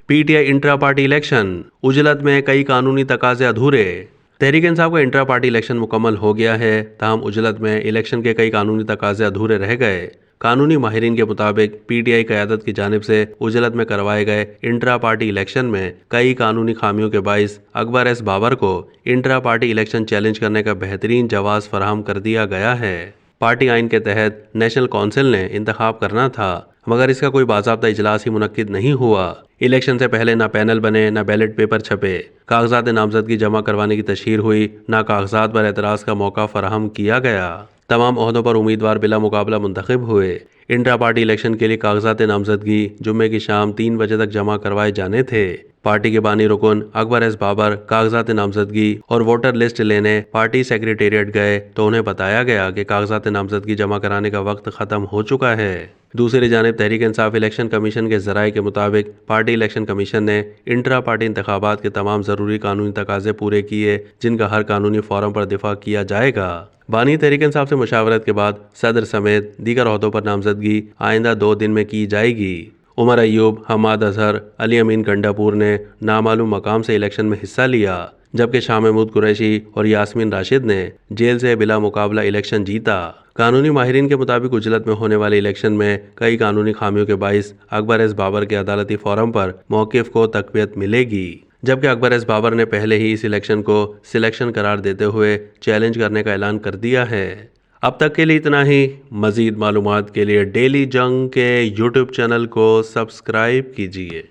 PTI intra party election, उजलत में कई कानूनी तकाजे अधूरे। तहरीक इंसाफ का इंट्रा पार्टी इलेक्शन मुकम्मल हो गया है, ताहम उजलत में इलेक्शन के कई कानूनी तकाजे अधूरे रह गए। कानूनी माहिरीन के मुताबिक पीटीआई क़यादत की जानिब से उजलत में करवाए गए इंट्रा पार्टी इलेक्शन में कई कानूनी खामियों के बाइस अकबर एस बाबर को इंट्रा पार्टी इलेक्शन चैलेंज करने का बेहतरीन जवाज़ फराहम कर दिया गया है। पार्टी आइन के तहत नेशनल कौंसिल ने इंतखाब करना था, मगर इसका कोई बाज़ाब्ता इजलास ही मुनक्किद नहीं हुआ। इलेक्शन से पहले ना पैनल बने, ना बैलेट पेपर छपे, कागजात नामजदगी जमा करवाने की तशहीर हुई, ना कागजात पर एतराज़ का मौका फराहम किया गया। तमाम ओहदों पर उम्मीदवार बिला मुकाबला मुंतखब हुए। इंट्रा पार्टी इलेक्शन के लिए कागजात नामजदगी जुम्मे की शाम 3 बजे तक जमा करवाए जाने थे। पार्टी के बानी रुकन अकबर एस बाबर कागजात नामजदगी और वोटर लिस्ट लेने पार्टी सेक्रेटेरिएट गए तो उन्हें बताया गया कि कागजात नामजदगी जमा कराने का वक्त खत्म हो चुका है। दूसरी जानिब तहरीक इंसाफ इलेक्शन कमीशन के ज़राए के मुताबिक पार्टी इलेक्शन कमीशन ने इंट्रा पार्टी इंतखाबात के तमाम ज़रूरी कानूनी तकाजे पूरे किए, जिनका हर कानूनी फोरम पर दिफा किया जाएगा। बानी तहरीक इंसाफ से मुशावरत के बाद सदर समेत दीगर ओहदों पर नामजदगी आइंदा 2 दिन में की जाएगी। उमर अयूब, हमाद अजहर, अली अमीन गंडापुर ने नामालूम मकाम से इलेक्शन में हिस्सा लिया, जबकि शाह महमूद कुरैशी और यास्मीन राशिद ने जेल से बिला मुकाबला इलेक्शन जीता। कानूनी माहिरीन के मुताबिक उजलत में होने वाले इलेक्शन में कई कानूनी खामियों के बाइस अकबर एस बाबर के अदालती फोरम पर मौक़िफ़ को तक़वियत मिलेगी, जबकि अकबर एस बाबर ने पहले ही इस इलेक्शन को सिलेक्शन करार देते हुए चैलेंज करने का ऐलान कर दिया है। अब तक के लिए इतना ही। मज़ीद मालूमात के लिए डेली जंग के यूट्यूब चैनल को सब्सक्राइब कीजिए।